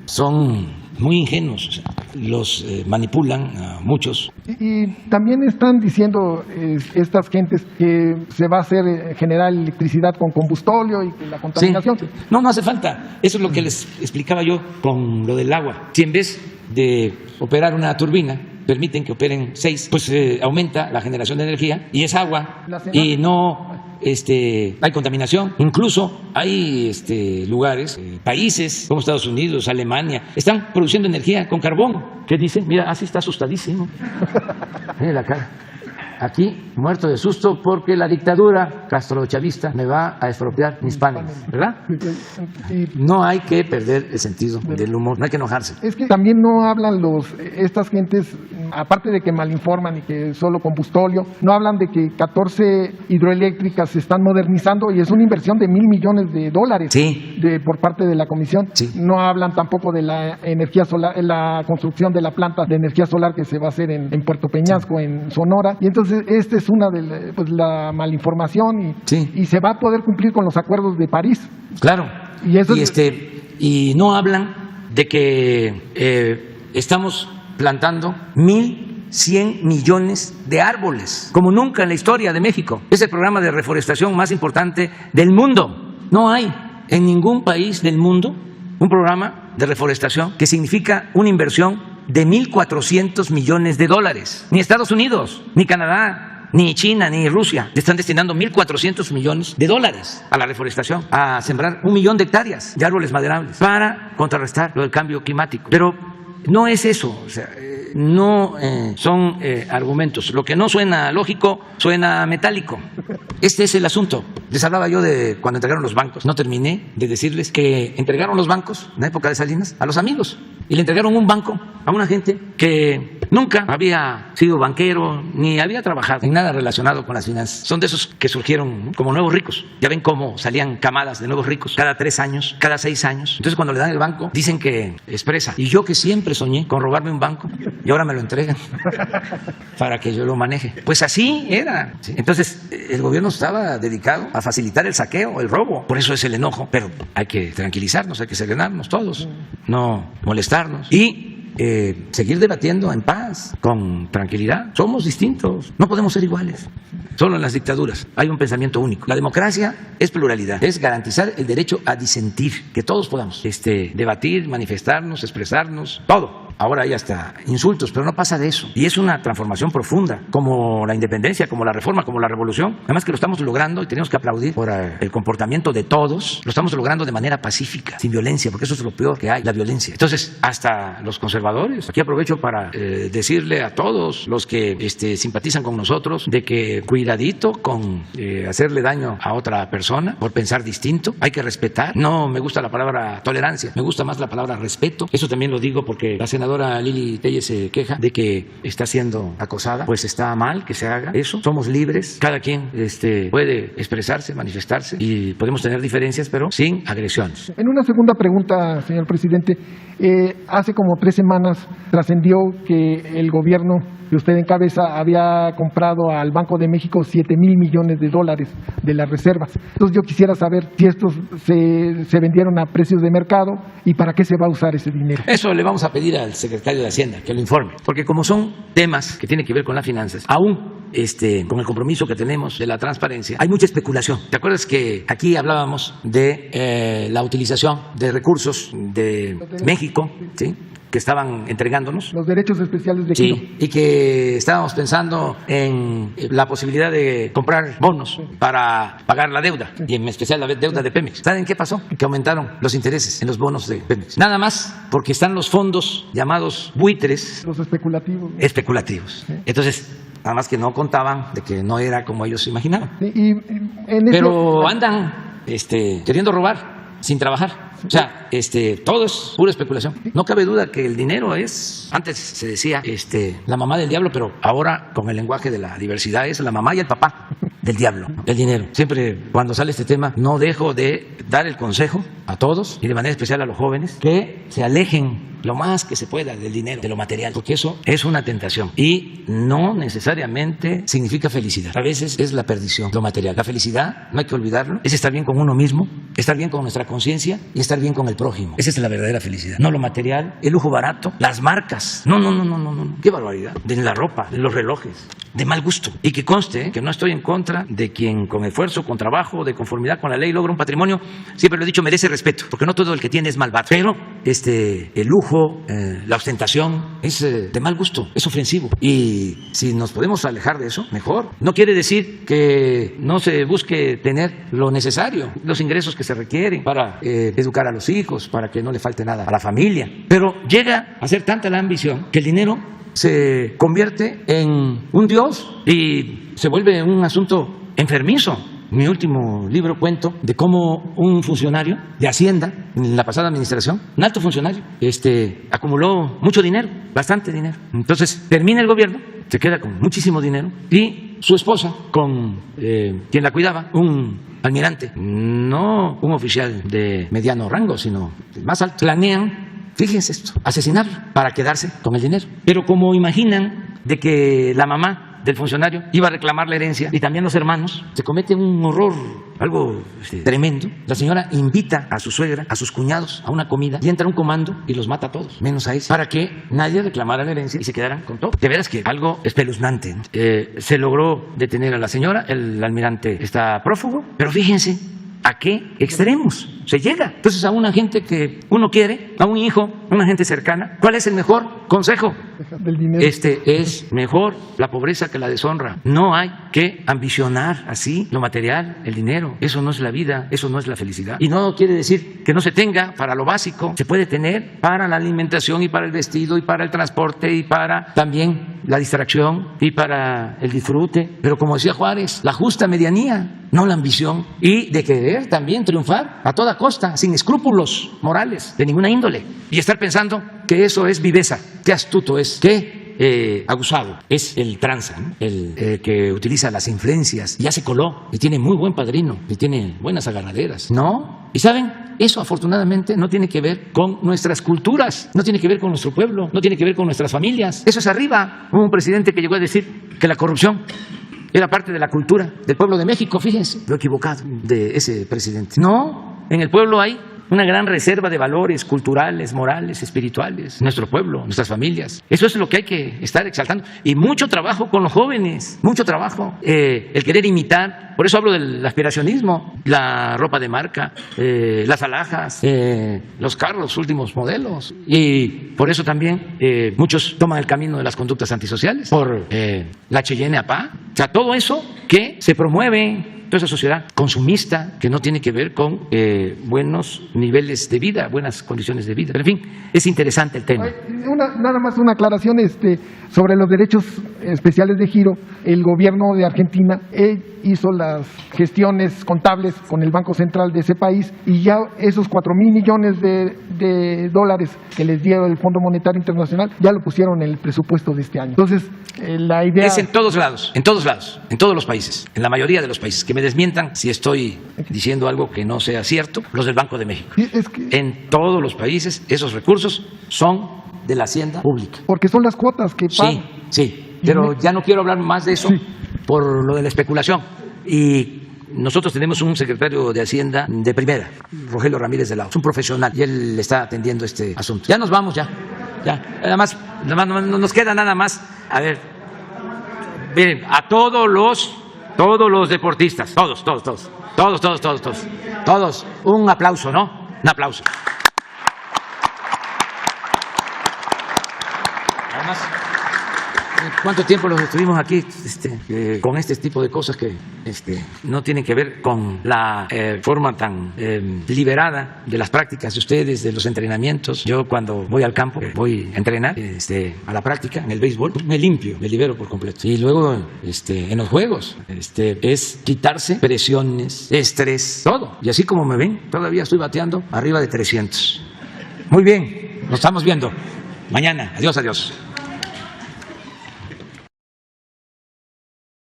son muy ingenuos, o sea, los manipulan a muchos. Y también están diciendo estas gentes que se va a hacer generar electricidad con combustóleo y que la contaminación. Sí. No hace falta. Eso es lo que les explicaba yo con lo del agua. Si en vez de operar una turbina permiten que operen 6, pues aumenta la generación de energía y es agua, y no hay contaminación. Incluso hay lugares, países como Estados Unidos, Alemania, están produciendo energía con carbón. ¿Qué dicen? Mira, así está asustadísimo. Mira la cara. Aquí, muerto de susto porque la dictadura castrochavista me va a expropiar mis paneles, ¿verdad? No hay que perder el sentido del humor, no hay que enojarse. Es que también no hablan estas gentes, aparte de que malinforman y que solo combustóleo, no hablan de que 14 hidroeléctricas se están modernizando y es una inversión de $1,000 millones sí. Por parte de la Comisión. Sí. No hablan tampoco de la energía solar, la construcción de la planta de energía solar que se va a hacer en Puerto Peñasco, en Sonora, y entonces esta es una de la malinformación y se va a poder cumplir con los acuerdos de París. Claro. Y no hablan de que estamos plantando 1,100 millones de árboles, como nunca en la historia de México. Es el programa de reforestación más importante del mundo. No hay en ningún país del mundo un programa de reforestación que significa una inversión de $1,400 millones. Ni Estados Unidos, ni Canadá, ni China, ni Rusia están destinando $1,400 millones a la reforestación, a sembrar 1 millón de hectáreas de árboles maderables para contrarrestar lo del cambio climático. Pero no es eso, o sea, no son argumentos. Lo que no suena lógico suena metálico. Este es el asunto. Les hablaba yo de cuando entregaron los bancos. No terminé de decirles que entregaron los bancos en la época de Salinas a los amigos, y le entregaron un banco a una gente que nunca había sido banquero ni había trabajado en nada relacionado con las finanzas. Son de esos que surgieron como nuevos ricos. Ya ven cómo salían camadas de nuevos ricos cada 3 años, cada 6 años. Entonces cuando le dan el banco dicen que expresa. Y yo que siempre soñé con robarme un banco, y ahora me lo entregan para que yo lo maneje. Pues así era. Entonces el gobierno estaba dedicado a facilitar el saqueo, el robo. Por eso es el enojo. Pero hay que tranquilizarnos, hay que serenarnos todos, no molestarnos. Y seguir debatiendo en paz, con tranquilidad. Somos distintos, no podemos ser iguales. Solo en las dictaduras hay un pensamiento único. La democracia es pluralidad, es garantizar el derecho a disentir, que todos podamos debatir, manifestarnos, expresarnos, todo. Ahora hay hasta insultos, pero no pasa de eso. Y es una transformación profunda, como la independencia, como la reforma, como la revolución. Además que lo estamos logrando y tenemos que aplaudir por el comportamiento de todos. Lo estamos logrando de manera pacífica, sin violencia, porque eso es lo peor que hay, la violencia. Entonces, hasta los conservadores, aquí aprovecho para decirle a todos los que simpatizan con nosotros de que cuidadito con hacerle daño a otra persona por pensar distinto. Hay que respetar. No me gusta la palabra tolerancia, me gusta más la palabra respeto. Eso también lo digo porque la senadora Lili Tellez se queja de que está siendo acosada. Pues está mal que se haga eso. Somos libres, cada quien puede expresarse, manifestarse y podemos tener diferencias, pero sin agresiones. En una segunda pregunta, señor presidente, hace como 3 semanas trascendió que el gobierno que usted encabeza había comprado al Banco de México $7,000 millones de las reservas. Entonces yo quisiera saber si estos se vendieron a precios de mercado y para qué se va a usar ese dinero. Eso le vamos a pedir al secretario de Hacienda que lo informe, porque como son temas que tienen que ver con las finanzas, aún con el compromiso que tenemos de la transparencia, hay mucha especulación. ¿Te acuerdas que aquí hablábamos de la utilización de recursos de México, ¿sí?, que estaban entregándonos? Los derechos especiales de Quito. Sí, y que estábamos pensando en la posibilidad de comprar bonos para pagar la deuda, y en especial la deuda de Pemex. ¿Saben qué pasó? Que aumentaron los intereses en los bonos de Pemex. Nada más porque están los fondos llamados buitres. Los especulativos. Especulativos. Sí. Entonces, nada más que no contaban de que no era como ellos imaginaban. Sí, pero andan queriendo robar sin trabajar. O sea, todo es pura especulación. No cabe duda que el dinero es, antes se decía, la mamá del diablo, pero ahora con el lenguaje de la diversidad es la mamá y el papá del diablo, el dinero. Siempre cuando sale este tema no dejo de dar el consejo a todos y de manera especial a los jóvenes que se alejen lo más que se pueda del dinero, de lo material, porque eso es una tentación y no necesariamente significa felicidad. A veces es la perdición, lo material. La felicidad, no hay que olvidarlo, es estar bien con uno mismo, estar bien con nuestra conciencia y estar bien con el prójimo. Esa es la verdadera felicidad. No lo material, el lujo barato, las marcas. No. Qué barbaridad. De la ropa, de los relojes, de mal gusto. Y que conste que no estoy en contra de quien con esfuerzo, con trabajo, de conformidad con la ley logra un patrimonio. Siempre lo he dicho, merece respeto, porque no todo el que tiene es malvado. Pero el lujo, la ostentación es de mal gusto, es ofensivo. Y si nos podemos alejar de eso, mejor. No quiere decir que no se busque tener lo necesario, los ingresos que se requieren para educar a los hijos, para que no le falte nada a la familia. Pero llega a ser tanta la ambición que el dinero se convierte en un dios y se vuelve un asunto enfermizo. En mi último libro cuento de cómo un funcionario de Hacienda en la pasada administración, un alto funcionario, acumuló mucho dinero, bastante dinero. Entonces termina el gobierno, se queda con muchísimo dinero y su esposa, con quien la cuidaba, un almirante, no un oficial de mediano rango, sino el más alto, planean, fíjense esto, asesinarlo para quedarse con el dinero. Pero como imaginan de que la mamá del funcionario iba a reclamar la herencia y también los hermanos, se comete un horror, algo tremendo. La señora invita a su suegra, a sus cuñados a una comida y entra un comando y los mata a todos, menos a ese, para que nadie reclamara la herencia y se quedaran con todo. De veras que algo espeluznante, ¿no? Se logró detener a la señora, el almirante está prófugo, pero fíjense a qué extremos se llega. Entonces a una gente que uno quiere, a un hijo, a una gente cercana, ¿cuál es el mejor consejo? Del dinero. Es mejor la pobreza que la deshonra. No hay que ambicionar así lo material, el dinero. Eso no es la vida, eso no es la felicidad. Y no quiere decir que no se tenga para lo básico. Se puede tener para la alimentación y para el vestido y para el transporte y para también la distracción y para el disfrute. Pero como decía Juárez, la justa medianía, no la ambición. Y de querer también triunfar a toda costa, sin escrúpulos morales de ninguna índole. Y estar pensando que eso es viveza. Qué astuto es, qué abusado es el tranza, ¿no? El que utiliza las influencias, ya se coló y tiene muy buen padrino y tiene buenas agarraderas. No. Y saben, eso afortunadamente no tiene que ver con nuestras culturas, no tiene que ver con nuestro pueblo, no tiene que ver con nuestras familias. Eso es arriba. Hubo un presidente que llegó a decir que la corrupción era parte de la cultura del pueblo de México. Fíjense lo equivocado de ese presidente. No, en el pueblo hay una gran reserva de valores culturales, morales, espirituales, nuestro pueblo, nuestras familias. Eso es lo que hay que estar exaltando. Y mucho trabajo con los jóvenes, mucho trabajo. El querer imitar, por eso hablo del aspiracionismo, la ropa de marca, las alhajas, los carros, los últimos modelos. Y por eso también muchos toman el camino de las conductas antisociales, por la Cheyenne APA. O sea, todo eso que se promueve, toda esa sociedad consumista que no tiene que ver con buenos niveles de vida, buenas condiciones de vida. Pero en fin, es interesante el tema. Nada más una aclaración sobre los derechos especiales de giro. El gobierno de Argentina hizo las gestiones contables con el Banco Central de ese país y ya esos 4.000 millones de dólares que les dio el Fondo Monetario Internacional ya lo pusieron en el presupuesto de este año. Entonces, la idea... Es en todos lados, en todos lados, en todos los países, en la mayoría de los países. Que me desmientan si estoy diciendo algo que no sea cierto, los del Banco de México. En todos los países esos recursos son de la hacienda pública. Porque son las cuotas que pagan. Sí, pero ya no quiero hablar más de eso por lo de la especulación. Y nosotros tenemos un secretario de Hacienda de primera, Rogelio Ramírez de la O. Es un profesional y él está atendiendo este asunto. Ya nos vamos, ya. Nada más nos queda nada más. A ver, miren, a todos los deportistas, todos, un aplauso, ¿no? Un aplauso. Además, ¿cuánto tiempo los estuvimos aquí con este tipo de cosas que no tienen que ver con la forma tan liberada de las prácticas de ustedes, de los entrenamientos? Yo cuando voy al campo, voy a entrenar a la práctica, en el béisbol, me limpio, me libero por completo. Y luego en los juegos es quitarse presiones, estrés, todo. Y así como me ven, todavía estoy bateando arriba de 300. Muy bien, nos estamos viendo mañana. Adiós.